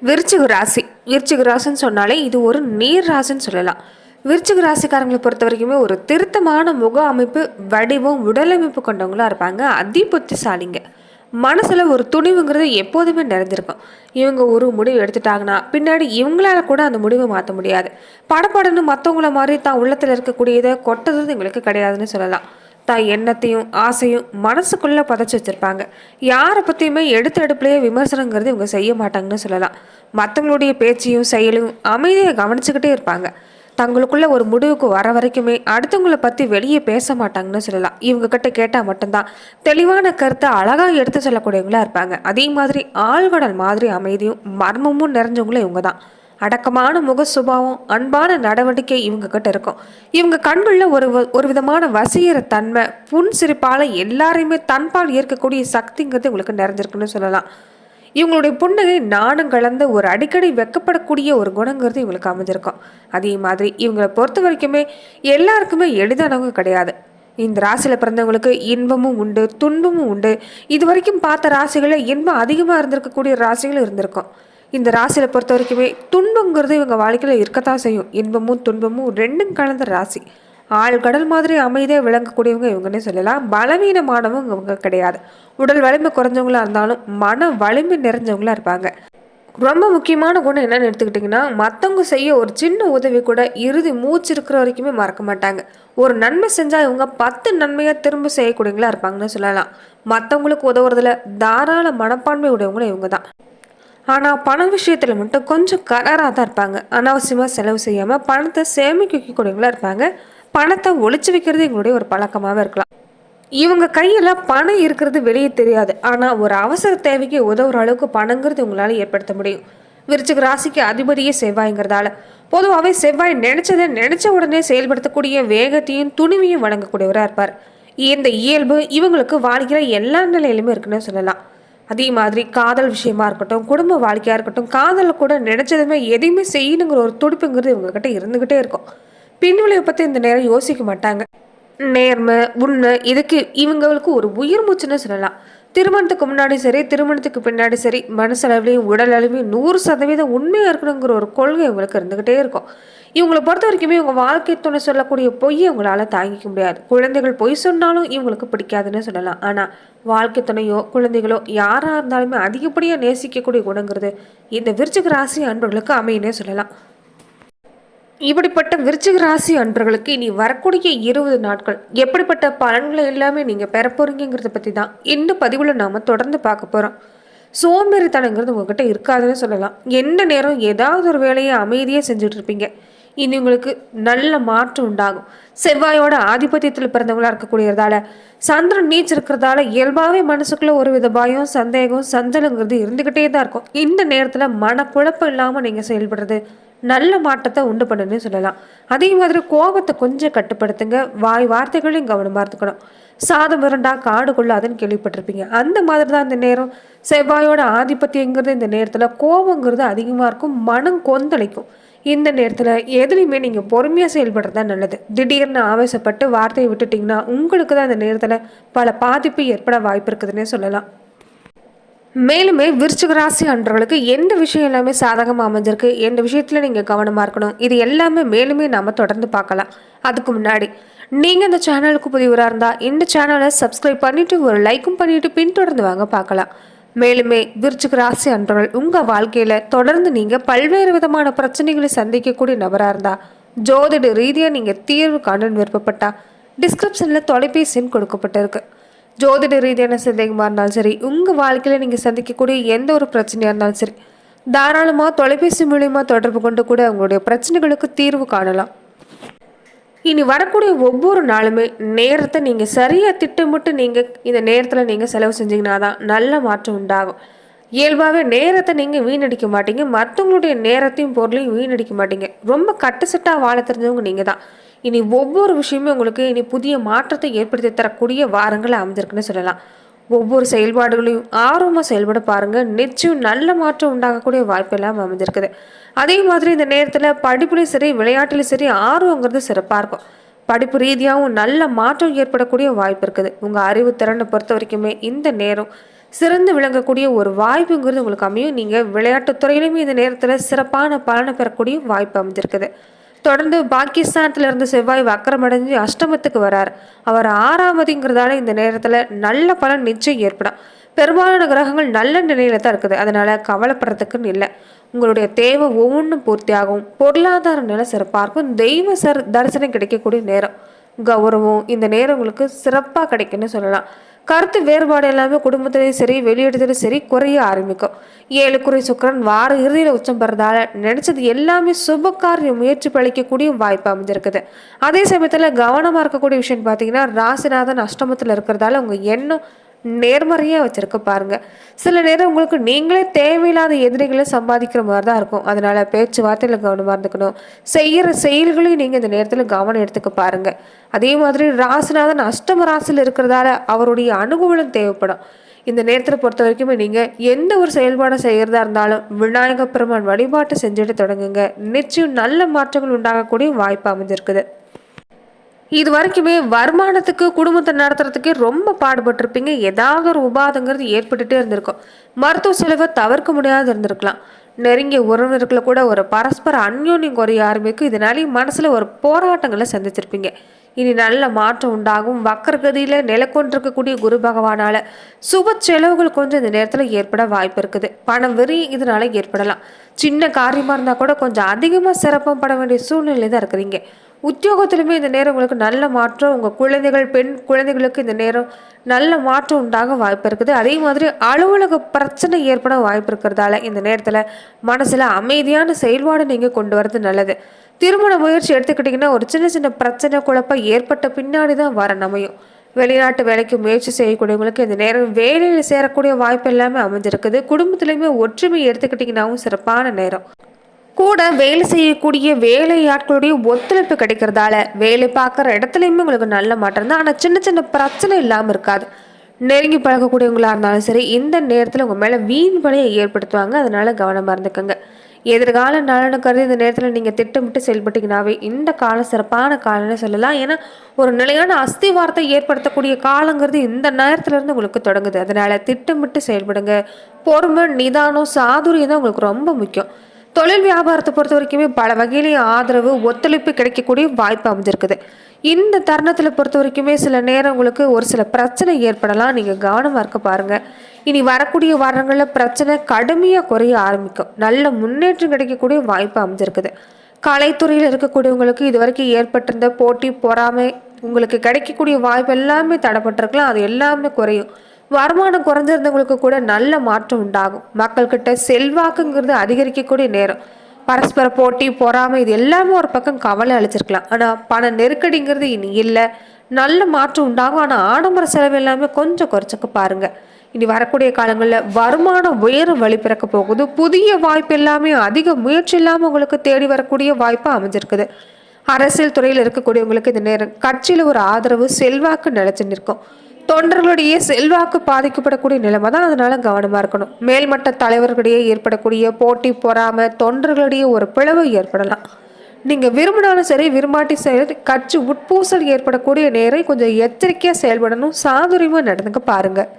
விருச்சிக ராசி. விருச்சிக ராசின்னு சொன்னாலே இது ஒரு நீர் ராசின்னு சொல்லலாம். விருச்சிக ராசிக்காரங்களை பொறுத்த வரைக்குமே ஒரு திருத்தமான முக அமைப்பு, வடிவம், உடலமைப்பு கொண்டவங்களா இருப்பாங்க. அதி புத்திசாலிங்க. மனசுல ஒரு துணிவுங்கிறது எப்போதுமே நிறைஞ்சிருக்கும். இவங்க ஒரு முடிவு எடுத்துட்டாங்கன்னா பின்னாடி இவங்களால கூட அந்த முடிவை மாற்ற முடியாது. படப்படன்னு மற்றவங்கள மாதிரி தான் உள்ளத்தில் இருக்கக்கூடியதை கொட்டது எங்களுக்கு கிடையாதுன்னு சொல்லலாம். தான் எண்ணத்தையும் ஆசையும் மனசுக்குள்ளே பதைச்சி வச்சுருப்பாங்க. யாரை பற்றியுமே எடுத்த எடுப்புலேயே விமர்சனங்கிறது இவங்க செய்ய மாட்டாங்கன்னு சொல்லலாம். மற்றவங்களுடைய பேச்சையும் செயலையும் அமைதியை கவனிச்சுக்கிட்டே இருப்பாங்க. தங்களுக்குள்ள ஒரு முடிவுக்கு வர வரைக்குமே அடுத்தவங்களை பற்றி வெளியே பேச மாட்டாங்கன்னு சொல்லலாம். இவங்க கிட்ட கேட்டால் மட்டும்தான் தெளிவான கருத்தை அழகாக எடுத்து சொல்லக்கூடியவங்களா இருப்பாங்க. அதே மாதிரி ஆழ்கடல் மாதிரி அமைதியும் மர்மமும் நிறைஞ்சவங்களும் இவங்க தான். அடக்கமான முக சுபாவம், அன்பான நடவடிக்கை இவங்க கிட்ட இருக்கும். இவங்க கண்களில் ஒரு விதமான வசீகர தன்மை, புன் சிரிப்பால் எல்லாரையுமே தன்பால் ஈர்க்கக்கூடிய சக்திங்கிறது இவங்களுக்கு நிறைஞ்சிருக்குன்னு சொல்லலாம். இவங்களுடைய புன்னகை நாணம் கலந்த ஒரு அடிக்கடி வெக்கப்படக்கூடிய ஒரு குணங்கிறது இவங்களுக்கு அமைஞ்சிருக்கும். அதே மாதிரி இவங்களை பொறுத்த வரைக்குமே எல்லாருக்குமே எளிதானவங்க கிடையாது. இந்த ராசியில் பிறந்தவங்களுக்கு இன்பமும் உண்டு, துன்பமும் உண்டு. இது வரைக்கும் பார்த்த ராசிகளில் இன்பம் அதிகமாக இருந்திருக்கக்கூடிய ராசிகளும் இருந்திருக்கும். இந்த ராசியில் பொறுத்த வரைக்குமே துன்பங்கிறது இவங்க வாழ்க்கையில் இருக்கத்தான் செய்யும். இன்பமும் துன்பமும் ரெண்டும் கலந்த ராசி. ஆழ்கடல் மாதிரி அமைதியாக விளங்கக்கூடியவங்க இவங்கன்னே சொல்லலாம். பலவீனமானவங்க இவங்க கிடையாது. உடல் வலிமை குறைஞ்சவங்களா இருந்தாலும் மன வலிமை நிறைஞ்சவங்களா இருப்பாங்க. ரொம்ப முக்கியமான குணம் என்னன்னு எடுத்துக்கிட்டிங்கன்னா, மற்றவங்க செய்ய ஒரு சின்ன உதவி கூட இறுதி மூச்சு இருக்கிற வரைக்குமே மறக்க மாட்டாங்க. ஒரு நன்மை செஞ்சால் இவங்க 10 நன்மையாக திரும்ப செய்யக்கூடியவங்களா இருப்பாங்கன்னு சொல்லலாம். மற்றவங்களுக்கு உதவுறதுல தாராள மனப்பான்மை உடையவங்களும் இவங்க தான். ஆனால் பண விஷயத்தில் மட்டும் கொஞ்சம் கராராக தான் இருப்பாங்க. அனாவசியமாக செலவு செய்யாமல் பணத்தை சேமிக்க வைக்கக்கூடியவங்களா இருப்பாங்க. பணத்தை ஒழிச்சு வைக்கிறது எங்களுடைய ஒரு பழக்கமாகவே இருக்கலாம். இவங்க கையில் பணம் இருக்கிறது வெளியே தெரியாது. ஆனால் ஒரு அவசர தேவைக்கு உதவுற அளவுக்கு பணங்கிறது உங்களால் ஏற்படுத்த முடியும். விருச்சிக ராசிக்கு அதிபதியே செவ்வாய்ங்கிறதால பொதுவாகவே செவ்வாய் நினைச்சதை நினைச்ச உடனே செயல்படுத்தக்கூடிய வேகத்தையும் துணிவையும் வழங்கக்கூடியவராக இருப்பார். இந்த இயல்பு இவங்களுக்கு வாழ்க்கையில் எல்லா நிலையிலுமே இருக்குன்னு சொல்லலாம். அதே மாதிரி காதல் விஷயமா இருக்கட்டும், குடும்ப வாழ்க்கையாக இருக்கட்டும், காதலில் கூட நினைச்சதுமே எதையுமே செய்யணுங்கிற ஒரு துடிப்புங்கிறது இவங்ககிட்ட இருந்துக்கிட்டே இருக்கும். பின்விளைவை பற்றி இந்த நேரம் யோசிக்க மாட்டாங்க. நேர்மை, உண்மை இதுக்கு இவங்களுக்கு ஒரு உயிர் மூச்சுன்னு சொல்லலாம். திருமணத்துக்கு முன்னாடி சரி, திருமணத்துக்கு பின்னாடி சரி, மனசளவுலையும் உடல் அளவையும் 100% உண்மையாக இருக்கணுங்கிற ஒரு கொள்கை இவங்களுக்கு இருந்துக்கிட்டே இருக்கும். இவங்களை பொறுத்த வரைக்குமே இவங்க வாழ்க்கை துணை சொல்லக்கூடிய பொய்யை இவங்களால தாங்கிக்க முடியாது. குழந்தைகள் பொய் சொன்னாலும் இவங்களுக்கு பிடிக்காதுன்னு சொல்லலாம். ஆனால் வாழ்க்கை துணையோ குழந்தைகளோ யாராக இருந்தாலுமே அதிகப்படியாக நேசிக்கக்கூடிய குணங்கிறது இந்த விருச்சிக ராசி அன்பர்களுக்கு அமையினே சொல்லலாம். இப்படிப்பட்ட விருச்சிக ராசி அன்பர்களுக்கு இனி வரக்கூடிய 20 நாட்கள் எப்படிப்பட்ட பலன்களை எல்லாமே நீங்கள் பெற போறீங்கிறத பற்றி தான் இந்த பதிவில் நாம் தொடர்ந்து பார்க்க போகிறோம். சோம்பேறித்தனங்கிறது உங்ககிட்ட இருக்காதுன்னு சொல்லலாம். எந்த நேரம் ஏதாவது ஒரு வேலையை அமைதியாக செஞ்சுட்டு இருப்பீங்க. இனி உங்களுக்கு நல்ல மாற்றம் உண்டாகும். செவ்வாயோட ஆதிபத்தியத்தில் பிறந்தவங்களா இருக்கக்கூடியதால சந்திரன் நீச்சு இருக்கிறதால இயல்பாகவே மனசுக்குள்ள ஒரு வித பயம், சந்தேகம், சஞ்சலங்கிறது இருந்துக்கிட்டே தான் இருக்கும். இந்த நேரத்தில் மனக்குழப்பம் இல்லாமல் நீங்கள் செயல்படுறது நல்ல மாற்றத்தை உண்டு பண்ணுன்னு சொல்லலாம். அதே மாதிரி கோபத்தை கொஞ்சம் கட்டுப்படுத்துங்க. வாய் வார்த்தைகளையும் கவனமாக இருந்துக்கணும். சாதம் விரண்டா காடு கொள்ளாதுன்னு கேள்விப்பட்டிருப்பீங்க. அந்த மாதிரி தான் இந்த நேரம் செவ்வாயோட ஆதிபத்தியங்கிறது இந்த நேரத்தில் கோபங்கிறது அதிகமாக இருக்கும். மனம் கொந்தளிக்கும். இந்த நேரத்தில் எதுலையுமே நீங்கள் பொறுமையாக செயல்படுறது தான் நல்லது. திடீர்னு ஆவேசப்பட்டு வார்த்தையை விட்டுட்டிங்கன்னா உங்களுக்கு தான் இந்த நேரத்தில் பல பாதிப்பு ஏற்பட வாய்ப்பு இருக்குதுன்னே சொல்லலாம். மேலுமே விருச்சிக ராசி அன்றவர்களுக்கு எந்த விஷயம் எல்லாமே சாதகமாக அமைஞ்சிருக்கு, எந்த விஷயத்தில் நீங்கள் கவனமாக இருக்கணும், இது எல்லாமே மேலுமே நாம் தொடர்ந்து பார்க்கலாம். அதுக்கு முன்னாடி நீங்கள் இந்த சேனலுக்கு புதியவராக இருந்தால் இந்த சேனலை சப்ஸ்கிரைப் பண்ணிவிட்டு ஒரு லைக்கும் பண்ணிவிட்டு பின்தொடர்ந்து வாங்க பார்க்கலாம். மேலுமே விருச்சிக ராசி அன்றவர்கள் உங்கள் வாழ்க்கையில் தொடர்ந்து நீங்கள் பல்வேறு விதமான பிரச்சனைகளை சந்திக்கக்கூடிய நபராக இருந்தால் ஜோதிட ரீதியாக நீங்கள் தீர்வு காண விருப்பப்பட்டால் டிஸ்கிரிப்ஷனில் தொலைபேசி எண் கொடுக்கப்பட்டிருக்கு. ஜோதிட ரீதியான சந்தேகமாக இருந்தாலும் சரி, உங்கள் வாழ்க்கையில் நீங்கள் சந்திக்கக்கூடிய எந்த ஒரு பிரச்சனையாக இருந்தாலும் சரி, தாராளமாக தொலைபேசி மூலயமா தொடர்பு கொண்டு கூட உங்களுடைய பிரச்சனைகளுக்கு தீர்வு காணலாம். இனி வரக்கூடிய ஒவ்வொரு நாளுமே நேரத்தை நீங்கள் சரியாக திட்டமிட்டு நீங்கள் இந்த நேரத்தில் நீங்கள் செலவு செஞ்சீங்கன்னா தான் நல்ல மாற்றம் உண்டாகும். இயல்பாகவே நேரத்தை நீங்கள் வீணடிக்க மாட்டீங்க, மற்றவங்களுடைய நேரத்தையும் பொருளையும் வீணடிக்க மாட்டீங்க. ரொம்ப கட்டுசட்டாக வாழ தெரிஞ்சவங்க நீங்கள் தான். இனி ஒவ்வொரு விஷயமே உங்களுக்கு இனி புதிய மாற்றத்தை ஏற்படுத்தி தரக்கூடிய வாரங்களை அமைஞ்சிருக்குன்னு சொல்லலாம். ஒவ்வொரு செயல்பாடுகளையும் ஆர்வமாக செயல்பட பாருங்கள். நிச்சயம் நல்ல மாற்றம் உண்டாகக்கூடிய வாய்ப்பெல்லாம் அமைஞ்சிருக்குது. அதே மாதிரி இந்த நேரத்தில் படிப்புலையும் சரி, விளையாட்டுலையும் சரி ஆர்வங்கிறது சிறப்பாக இருக்கும். படிப்பு ரீதியாகவும் நல்ல மாற்றம் ஏற்படக்கூடிய வாய்ப்பு இருக்குது. உங்கள் அறிவு திறனை பொறுத்த வரைக்குமே இந்த நேரம் சிறந்து விளங்கக்கூடிய ஒரு வாய்ப்புங்கிறது உங்களுக்கு அமையும். நீங்கள் விளையாட்டுத் துறையிலுமே இந்த நேரத்தில் சிறப்பான பலனை பெறக்கூடிய வாய்ப்பு அமைஞ்சிருக்குது. தொடர்ந்து பாகிஸ்தானத்துல இருந்து செவ்வாய் வக்கரமடைஞ்சு அஷ்டமத்துக்கு வரார். அவர் 6ஆவதுங்கிறதால இந்த நேரத்தில் நல்ல பலன் நிச்சயம் ஏற்படும். பெரும்பாலான கிரகங்கள் நல்ல நிலையில தான் இருக்குது. அதனால கவலைப்படுறதுக்குன்னு இல்லை. உங்களுடைய தேவை ஒவ்வொன்றும் பூர்த்தியாகும். பொருளாதார நிலை சிறப்பாக இருக்கும். தெய்வ தரிசனம் கிடைக்கக்கூடிய நேரம். கௌரவம் இந்த நேரம் உங்களுக்கு சிறப்பாக கிடைக்குன்னு சொல்லலாம். கருத்து வேறுபாடு எல்லாமே குடும்பத்திலையும் சரி வெளியிடத்திலும் சரி குறைய ஆரம்பிக்கும். 7 சுக்கிரன் வார இறுதியில் உச்சம் பெறதால நினைச்சது எல்லாமே சுபகாரிய முயற்சி பழிக்கக்கூடிய வாய்ப்பு அமைஞ்சிருக்குது. அதே சமயத்தில் கவனமாக இருக்கக்கூடிய விஷயம் பார்த்தீங்கன்னா, ராசிநாதன் அஷ்டமத்தில் இருக்கிறதால உங்கள் எண்ணம் நேர்மறையாக வச்சிருக்க பாருங்க. சில நேரம் உங்களுக்கு நீங்களே தேவையில்லாத எதிரிகளை சம்பாதிக்கிற மாதிரி தான் இருக்கும். அதனால பேச்சுவார்த்தையில் கவனமாக இருந்துக்கணும். செய்கிற செயல்களையும் நீங்கள் இந்த நேரத்தில் கவனம் எடுத்துக்க பாருங்க. அதே மாதிரி ராசிநாதன் அஷ்டம ராசியில் இருக்கிறதால அவருடைய அனுகூலம் தேவைப்படும். இந்த நேரத்தில் பொறுத்த வரைக்குமே நீங்கள் எந்த ஒரு செயல்பாடை செய்கிறதா இருந்தாலும் விநாயக பெருமான் வழிபாட்டை செஞ்சுட்டு தொடங்குங்க. நிச்சயம் நல்ல மாற்றங்கள் உண்டாகக்கூடிய வாய்ப்பு அமைஞ்சிருக்குது. இது வரைக்குமே வருமானத்துக்கு குடும்பத்தை நடத்துறதுக்கே ரொம்ப பாடுபட்டிருப்பீங்க. ஏதாவது ஒரு உபாதங்கிறது ஏற்பட்டுட்டே இருந்திருக்கும். மருத்துவ செலவை தவிர்க்க முடியாது இருந்திருக்கலாம். நெருங்கிய உறவினர்களை கூட ஒரு பரஸ்பர அந்யோன்யம் குறைய ஆரம்பிக்கும். இதனாலே மனசுல ஒரு போராட்டங்களை சந்திச்சிருப்பீங்க. இனி நல்ல மாற்றம் உண்டாகும். வக்கரகதியில நிலை கொண்டிருக்கக்கூடிய குரு பகவானால சுப செலவுகள் கொஞ்சம் இந்த நேரத்துல ஏற்பட வாய்ப்பு இருக்குது. பணம் வெறி இதனால ஏற்படலாம். சின்ன காரியமா இருந்தா கூட கொஞ்சம் அதிகமா சிரமம் பட வேண்டிய சூழ்நிலை தான் இருக்கிறீங்க. உத்தியோகத்திலுமே இந்த நேரம் உங்களுக்கு நல்ல மாற்றம். உங்கள் குழந்தைகள் பெண் குழந்தைகளுக்கு இந்த நேரம் நல்ல மாற்றம் உண்டாக வாய்ப்பு இருக்குது. அதே மாதிரி அலுவலக பிரச்சனை ஏற்பட வாய்ப்பு இருக்கிறதால இந்த நேரத்தில் மனசில் அமைதியான செயல்பாடு நீங்கள் கொண்டு வரது நல்லது. திருமண முயற்சி எடுத்துக்கிட்டிங்கன்னா ஒரு சின்ன சின்ன பிரச்சனை குழப்பம் ஏற்பட்ட பின்னாடி தான் வர அமையும். வெளிநாட்டு வேலைக்கு முயற்சி செய்யக்கூடியவங்களுக்கு இந்த நேரம் வேலையில் சேரக்கூடிய வாய்ப்பு எல்லாமே அமைஞ்சிருக்குது. குடும்பத்திலையுமே ஒற்றுமை எடுத்துக்கிட்டிங்கன்னாவும் சிறப்பான நேரம். கூட வேலை செய்யக்கூடிய வேலையாட்களுடைய ஒத்துழைப்பு கிடைக்கிறதால வேலை பார்க்குற இடத்துலையுமே உங்களுக்கு நல்ல மாற்றம் தான். ஆனால் சின்ன சின்ன பிரச்சனை இல்லாமல் இருக்காது. நெருங்கி பழகக்கூடியவங்களா இருந்தாலும் சரி இந்த நேரத்தில் உங்கள் மேலே வீண் பணியை ஏற்படுத்துவாங்க. அதனால கவனமாக இருந்துக்கோங்க. எதிர்கால நலனு கருதி இந்த நேரத்தில் நீங்கள் திட்டமிட்டு செயல்பட்டீங்கன்னாவே இந்த காலம் சிறப்பான காலம்னு சொல்லலாம். ஏன்னா ஒரு நிலையான அஸ்திவாரத்தை ஏற்படுத்தக்கூடிய காலங்கிறது இந்த நேரத்துலேருந்து உங்களுக்கு தொடங்குது. அதனால் திட்டமிட்டு செயல்படுங்க. பொறுமை நிதானம் சாதுரியம் தான் உங்களுக்கு ரொம்ப முக்கியம். தொழில் வியாபாரத்தை பொறுத்த வரைக்குமே பல வகையிலையும் ஆதரவு ஒத்துழைப்பு கிடைக்கக்கூடிய வாய்ப்பு அமைஞ்சிருக்குது. இந்த தருணத்தில் பொறுத்த வரைக்குமே சில நேரம் உங்களுக்கு ஒரு சில பிரச்சனை ஏற்படலாம். நீங்கள் கவனமாக இருக்க பாருங்கள். இனி வரக்கூடிய வாரங்களில் பிரச்சனை கடுமையாக குறைய ஆரம்பிக்கும். நல்ல முன்னேற்றம் கிடைக்கக்கூடிய வாய்ப்பு அமைஞ்சிருக்குது. கலைத்துறையில் இருக்கக்கூடியவங்களுக்கு இது வரைக்கும் ஏற்பட்டிருந்த போட்டி பொறாமை உங்களுக்கு கிடைக்கக்கூடிய வாய்ப்பு எல்லாமே தடைப்பட்டிருக்கலாம். அது எல்லாமே குறையும். வருமானம் குறைஞ்சிருந்தவங்களுக்கு கூட நல்ல மாற்றம் உண்டாகும். மக்கள்கிட்ட செல்வாக்குங்கிறது அதிகரிக்கக்கூடிய நேரம். பரஸ்பர போட்டி பொறாமை இது எல்லாமே ஒரு பக்கம் கவலை அளிச்சிருக்கலாம். ஆனால் பண நெருக்கடிங்கிறது இனி இல்லை. நல்ல மாற்றம் உண்டாகும். ஆனால் ஆடம்பர செலவு எல்லாமே கொஞ்சம் குறைச்சிக்க பாருங்க. இனி வரக்கூடிய காலங்களில் வருமானம் உயர வழி பிறக்க போகுது. புதிய வாய்ப்பு எல்லாமே அதிக முயற்சி இல்லாமல் உங்களுக்கு தேடி வரக்கூடிய வாய்ப்பு அமைஞ்சிருக்குது. அரசியல் துறையில் இருக்கக்கூடியவங்களுக்கு இந்த நேரம் கட்சியில் ஒரு ஆதரவு செல்வாக்கு நிலைச்சு நிற்கும். தொண்டர்களுடைய செல்வாக்கு பாதிக்கப்படக்கூடிய நிலைமை தான். அதனால கவனமாக இருக்கணும். மேல்மட்ட தலைவர்களிடையே ஏற்படக்கூடிய போட்டி பொறாமை தொண்டர்களிடையே ஒரு பிளவு ஏற்படலாம். நீங்கள் விரும்பினாலும் சரி விரும்பாட்டி சரி கட்சி உட்பூசல் ஏற்படக்கூடிய நேரம் கொஞ்சம் எச்சரிக்கையாக செயல்படணும். சாதுரியமாக நடந்துக்க பாருங்கள்.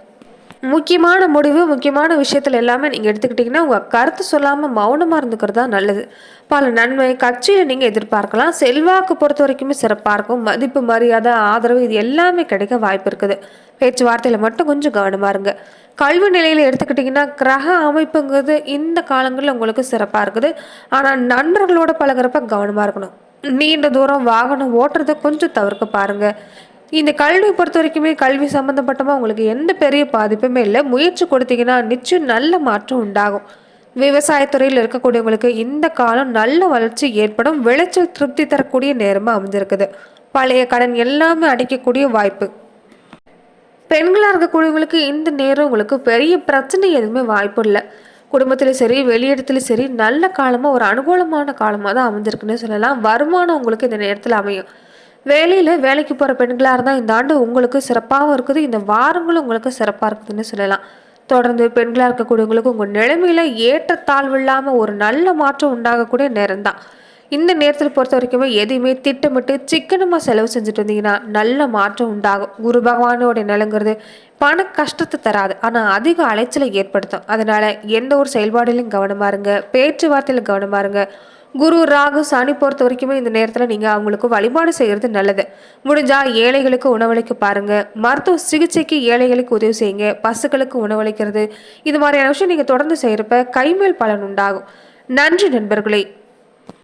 முக்கியமான முடிவு முக்கியமான விஷயத்தில் எல்லாமே நீங்கள் எடுத்துக்கிட்டிங்கன்னா உங்கள் கருத்து சொல்லாமல் மௌனமாக இருந்துக்கிறது தான் நல்லது. பல நன்மை கட்சியில் நீங்கள் எதிர்பார்க்கலாம். செல்வாக்கு பொறுத்த வரைக்குமே சிறப்பாக இருக்கும். மதிப்பு மரியாதை ஆதரவு இது எல்லாமே கிடைக்க வாய்ப்பு இருக்குது. பேச்சுவார்த்தையில் மட்டும் கொஞ்சம் கவனமாக இருங்க. கல்வி நிலையில் எடுத்துக்கிட்டிங்கன்னா கிரக அமைப்புங்கிறது இந்த காலங்களில் உங்களுக்கு சிறப்பாக இருக்குது. ஆனால் நண்பர்களோட பழகிறப்ப கவனமாக இருக்கணும். நீண்ட தூரம் வாகனம் ஓட்டுறதை கொஞ்சம் தவிர்க்க பாருங்கள். இந்த கல்வி பொறுத்த வரைக்குமே கல்வி சம்மந்தப்பட்டமாக உங்களுக்கு எந்த பெரிய பாதிப்புமே இல்லை. முயற்சி கொடுத்தீங்கன்னா நிச்சயம் நல்ல மாற்றம் உண்டாகும். விவசாயத்துறையில் இருக்கக்கூடியவங்களுக்கு இந்த காலம் நல்ல வளர்ச்சி ஏற்படும். விளைச்சல் திருப்தி தரக்கூடிய நேரமாக அமைஞ்சிருக்குது. பழைய கடன் எல்லாமே அடைக்கக்கூடிய வாய்ப்பு. பெண்களாக இருக்கக்கூடியவங்களுக்கு இந்த நேரம் உங்களுக்கு பெரிய பிரச்சனை எதுவுமே வாய்ப்பு இல்லை. குடும்பத்திலும் சரி வெளியிடத்துலையும் சரி நல்ல காலமாக ஒரு அனுகூலமான காலமாக தான் அமைஞ்சிருக்குன்னு சொல்லலாம். வருமானம் உங்களுக்கு இந்த நேரத்தில் அமையும். வேலையில் வேலைக்கு போகிற பெண்களாக இருந்தால் இந்த ஆண்டு உங்களுக்கு சிறப்பாகவும் இருக்குது. இந்த வாரங்களும் உங்களுக்கு சிறப்பாக இருக்குதுன்னு சொல்லலாம். தொடர்ந்து பெண்களாக இருக்கக்கூடியவங்களுக்கு உங்கள் நிலைமையில் ஏற்றத்தாழ்வு இல்லாமல் ஒரு நல்ல மாற்றம் உண்டாகக்கூடிய நேரம் தான். இந்த நேரத்தில் பொறுத்த வரைக்குமே எதையுமே திட்டமிட்டு சிக்கனமாக செலவு செஞ்சுட்டு இருந்தீங்கன்னா நல்ல மாற்றம் உண்டாகும். குரு பகவானோட நிலங்கிறது பண கஷ்டத்தை தராது, ஆனால் அதிக அலைச்சலை ஏற்படுத்தும். அதனால எந்த ஒரு செயல்பாடுலையும் கவனமா இருங்க, பேச்சுவார்த்தையில் கவனமா இருங்க. குரு ராகு சனி பொறுத்த வரைக்குமே இந்த நேரத்தில் நீங்கள் அவங்களுக்கு வழிபாடு செய்கிறது நல்லது. முடிஞ்சா ஏழைகளுக்கு உணவளிக்க பாருங்க, மருத்துவ சிகிச்சைக்கு ஏழைகளுக்கு உதவி செய்யுங்க, பசுக்களுக்கு உணவளிக்கிறது, இது மாதிரியான விஷயம் நீங்கள் தொடர்ந்து செய்கிறப்ப கைமேல் பலன் உண்டாகும். நன்றி நண்பர்களே.